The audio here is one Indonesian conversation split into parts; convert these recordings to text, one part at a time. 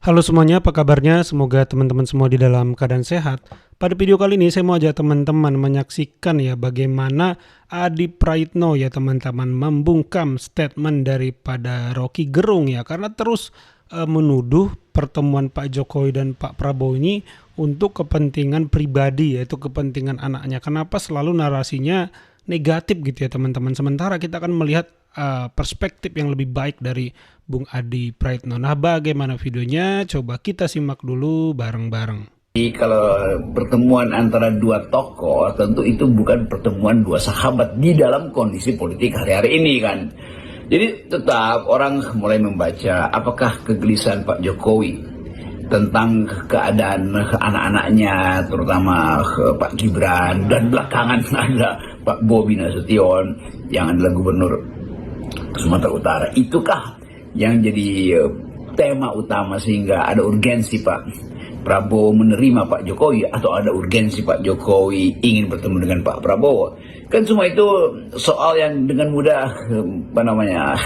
Halo semuanya, apa kabarnya? Semoga teman-teman semua di dalam keadaan sehat. Pada video kali ini saya mau ajak teman-teman menyaksikan ya bagaimana Adi Praitno ya teman-teman membungkam statement daripada Rocky Gerung ya karena terus menuduh pertemuan Pak Jokowi dan Pak Prabowo ini untuk kepentingan pribadi yaitu kepentingan anaknya. Kenapa selalu narasinya negatif gitu ya teman-teman. Sementara kita akan melihat perspektif yang lebih baik dari Bung Adi Praitno. Nah, bagaimana videonya? Coba kita simak dulu bareng-bareng. Jadi kalau pertemuan antara dua tokoh, tentu itu bukan pertemuan dua sahabat di dalam kondisi politik hari-hari ini kan. Jadi tetap orang mulai membaca apakah kegelisahan Pak Jokowi tentang keadaan anak-anaknya, terutama Pak Gibran, dan belakangan ada Pak Bobi Nasution yang adalah gubernur Sumatera Utara. Itukah yang jadi tema utama sehingga ada urgensi Pak Prabowo menerima Pak Jokowi atau ada urgensi Pak Jokowi ingin bertemu dengan Pak Prabowo? Kan semua itu soal yang dengan mudah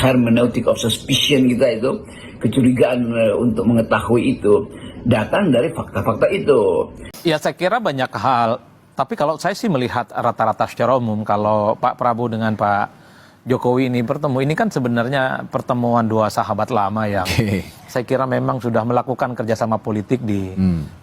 hermeneutic of suspicion kita itu, kecurigaan untuk mengetahui itu datang dari fakta-fakta itu. Ya saya kira banyak hal, tapi kalau saya sih melihat rata-rata secara umum kalau Pak Prabowo dengan Pak Jokowi ini bertemu, ini kan sebenarnya pertemuan dua sahabat lama yang saya kira memang sudah melakukan kerjasama politik di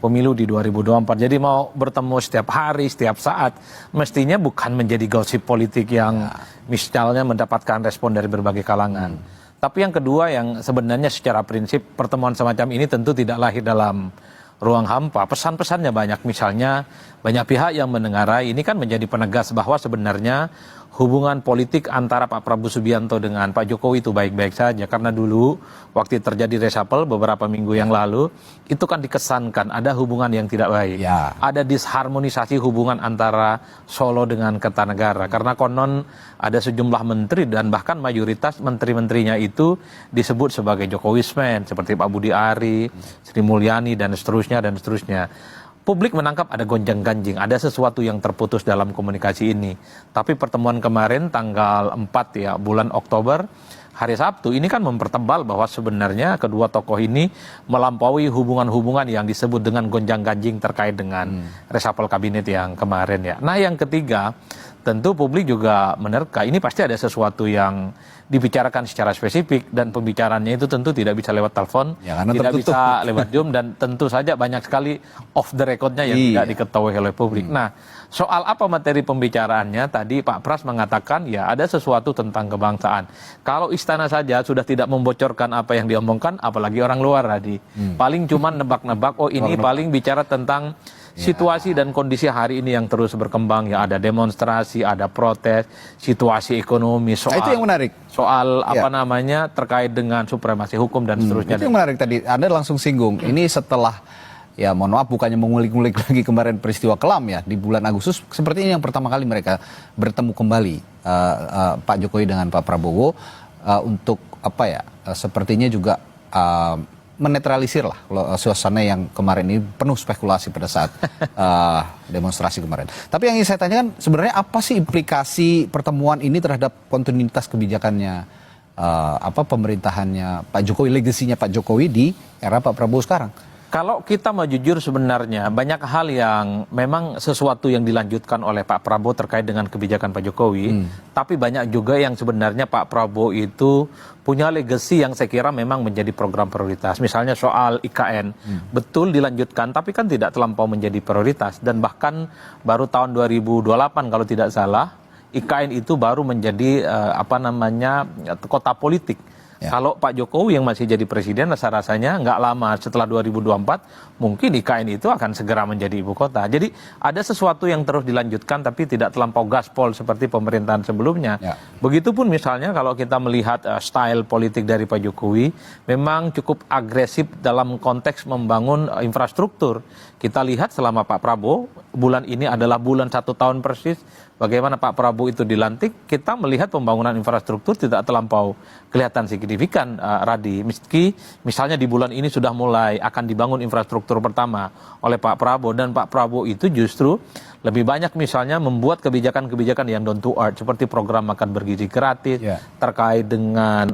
pemilu di 2024. Jadi mau bertemu setiap hari, setiap saat, mestinya bukan menjadi gosip politik yang misalnya mendapatkan respon dari berbagai kalangan. Tapi yang kedua yang sebenarnya secara prinsip pertemuan semacam ini tentu tidak lahir dalam ruang hampa. Pesan-pesannya banyak, misalnya banyak pihak yang mendengarai ini kan menjadi penegas bahwa sebenarnya hubungan politik antara Pak Prabowo Subianto dengan Pak Jokowi itu baik-baik saja. Karena dulu waktu terjadi reshuffle beberapa minggu yang lalu, itu kan dikesankan ada hubungan yang tidak baik. Ya. Ada disharmonisasi hubungan antara Solo dengan Kertanegara. Karena konon ada sejumlah menteri dan bahkan mayoritas menteri-menterinya itu disebut sebagai Jokowismen. Seperti Pak Budi Ari, Sri Mulyani, dan seterusnya, dan seterusnya. Publik menangkap ada gonjang-ganjing, ada sesuatu yang terputus dalam komunikasi ini. Tapi pertemuan kemarin tanggal 4 ya, bulan Oktober, hari Sabtu, ini kan mempertebal bahwa sebenarnya kedua tokoh ini melampaui hubungan-hubungan yang disebut dengan gonjang-ganjing terkait dengan reshuffle kabinet yang kemarin ya. Nah yang ketiga, tentu publik juga menerka, ini pasti ada sesuatu yang dibicarakan secara spesifik dan pembicaraannya itu tentu tidak bisa lewat telepon, ya, tidak bisa lewat Zoom, dan tentu saja banyak sekali off the record-nya yang tidak diketahui oleh publik. Nah, soal apa materi pembicaraannya, tadi Pak Pras mengatakan ya ada sesuatu tentang kebangsaan. Kalau istana saja sudah tidak membocorkan apa yang diomongkan, apalagi orang luar tadi. Paling cuma nebak-nebak, oh ini paling bicara tentang situasi dan kondisi hari ini yang terus berkembang, ya ada demonstrasi, ada protes, situasi ekonomi, soal itu yang menarik. Soal terkait dengan supremasi hukum dan seterusnya. Itu yang menarik tadi, Anda langsung singgung. Ini setelah, ya mohon maaf bukannya mengulik-ngulik lagi kemarin peristiwa kelam ya, di bulan Agustus, seperti ini yang pertama kali mereka bertemu kembali, Pak Jokowi dengan Pak Prabowo, untuk sepertinya juga menetralisir lah suasana yang kemarin ini penuh spekulasi pada saat demonstrasi kemarin. Tapi yang ingin saya tanyakan sebenarnya apa sih implikasi pertemuan ini terhadap kontinuitas kebijakannya pemerintahannya Pak Jokowi, legasinya Pak Jokowi di era Pak Prabowo sekarang? Kalau kita mau jujur sebenarnya banyak hal yang memang sesuatu yang dilanjutkan oleh Pak Prabowo terkait dengan kebijakan Pak Jokowi, tapi banyak juga yang sebenarnya Pak Prabowo itu punya legasi yang saya kira memang menjadi program prioritas. Misalnya soal IKN, betul dilanjutkan tapi kan tidak terlampau menjadi prioritas, dan bahkan baru tahun 2028 kalau tidak salah IKN itu baru menjadi kota politik. Ya. Kalau Pak Jokowi yang masih jadi presiden, rasa-rasanya nggak lama setelah 2024 mungkin IKN itu akan segera menjadi ibu kota. Jadi ada sesuatu yang terus dilanjutkan tapi tidak terlampau gaspol seperti pemerintahan sebelumnya. Ya. Begitupun misalnya kalau kita melihat style politik dari Pak Jokowi memang cukup agresif dalam konteks membangun infrastruktur. Kita lihat selama Pak Prabowo, bulan ini adalah bulan 1 tahun persis bagaimana Pak Prabowo itu dilantik, kita melihat pembangunan infrastruktur tidak terlampau kelihatan signifikan, Radi. Meski misalnya di bulan ini sudah mulai akan dibangun infrastruktur pertama oleh Pak Prabowo, dan Pak Prabowo itu justru lebih banyak misalnya membuat kebijakan-kebijakan yang down to earth seperti program makan bergizi gratis, terkait dengan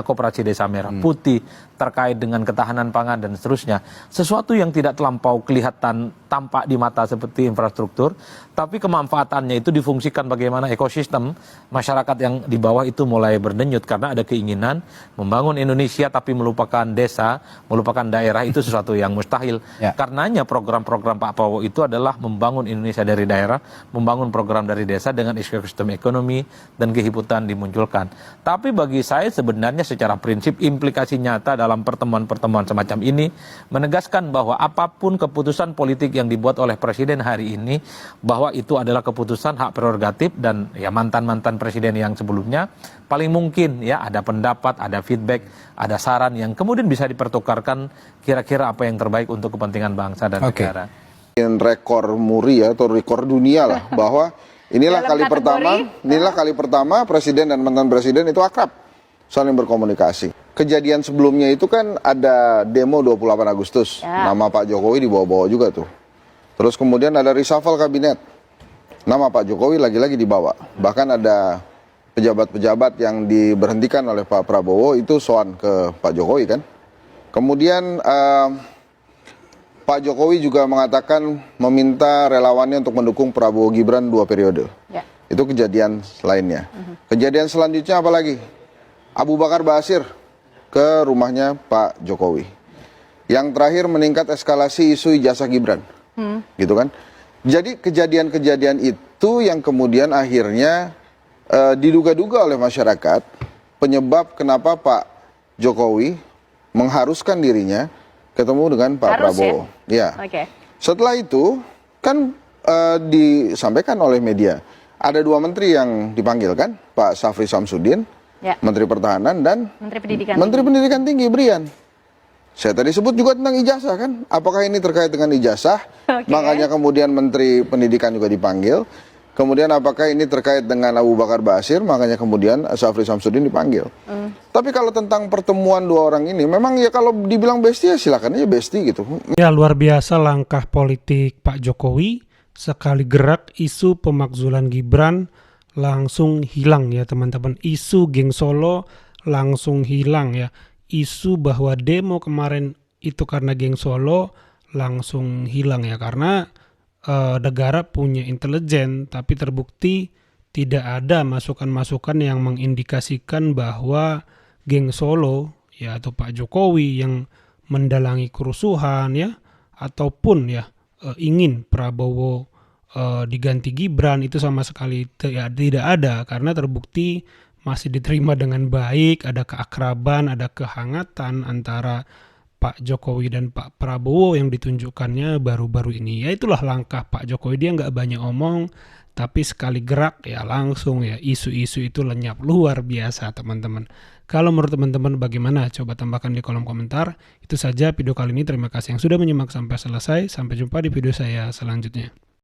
koperasi desa merah putih, terkait dengan ketahanan pangan dan seterusnya, sesuatu yang tidak terlampau kelihatan tampak di mata seperti infrastruktur, tapi kemanfaatannya itu difungsikan bagaimana ekosistem masyarakat yang di bawah itu mulai berdenyut karena ada keinginan membangun Indonesia tapi melupakan desa, melupakan daerah, itu sesuatu yang mustahil. Ya. Karenanya program-program Pak Prabowo itu adalah membangun Indonesia dari daerah, membangun program dari desa dengan ekosistem ekonomi dan kehidupan dimunculkan. Tapi bagi saya sebenarnya secara prinsip implikasi nyata dalam pertemuan-pertemuan semacam ini menegaskan bahwa apapun keputusan politik yang dibuat oleh presiden hari ini, bahwa itu adalah keputusan hak prerogatif dan ya mantan-mantan presiden yang sebelumnya paling mungkin ya ada pendapat, ada feedback, ada saran yang kemudian bisa dipertukarkan kira-kira apa yang terbaik untuk kepentingan bangsa dan negara. Rekor muri ya, atau rekor dunia lah bahwa inilah kali pertama presiden dan mantan presiden itu akrab saling berkomunikasi. Kejadian sebelumnya itu kan ada demo 28 Agustus, nama Pak Jokowi dibawa-bawa juga tuh. Terus kemudian ada reshuffle kabinet, nama Pak Jokowi lagi-lagi dibawa. Bahkan ada pejabat-pejabat yang diberhentikan oleh Pak Prabowo itu soan ke Pak Jokowi kan. Kemudian Pak Jokowi juga mengatakan meminta relawannya untuk mendukung Prabowo Gibran 2 periode. Itu kejadian lainnya. Kejadian selanjutnya apa lagi? Abu Bakar Basir ke rumahnya Pak Jokowi. Yang terakhir meningkat eskalasi isu ijazah Gibran. Gitu kan. Jadi kejadian-kejadian itu yang kemudian akhirnya diduga-duga oleh masyarakat penyebab kenapa Pak Jokowi mengharuskan dirinya ketemu dengan Pak Prabowo. Ya. Setelah itu kan disampaikan oleh media ada 2 menteri yang dipanggil kan, Pak Syafri Samsudin, Menteri Pertahanan dan Menteri Pendidikan Tinggi Brian. Saya tadi sebut juga tentang ijazah kan, apakah ini terkait dengan ijazah? Makanya kemudian Menteri Pendidikan juga dipanggil. Kemudian apakah ini terkait dengan Abu Bakar Basir? Makanya kemudian Syafri Samsudin dipanggil. Tapi kalau tentang pertemuan 2 orang ini, memang ya kalau dibilang bestie ya silakan aja bestie gitu. Ya luar biasa langkah politik Pak Jokowi, sekali gerak isu pemakzulan Gibran langsung hilang ya teman-teman. Isu geng Solo langsung hilang ya. Isu bahwa demo kemarin itu karena geng Solo langsung hilang ya, karena negara punya intelijen tapi terbukti tidak ada masukan-masukan yang mengindikasikan bahwa geng Solo ya atau Pak Jokowi yang mendalangi kerusuhan ya ataupun ya ingin Prabowo diganti Gibran itu sama sekali tidak ada, karena terbukti masih diterima dengan baik, ada keakraban, ada kehangatan antara Pak Jokowi dan Pak Prabowo yang ditunjukkannya baru-baru ini. Ya itulah langkah Pak Jokowi, dia nggak banyak omong, tapi sekali gerak ya langsung ya isu-isu itu lenyap. Luar biasa teman-teman. Kalau menurut teman-teman bagaimana? Coba tambahkan di kolom komentar. Itu saja video kali ini, terima kasih yang sudah menyimak sampai selesai. Sampai jumpa di video saya selanjutnya.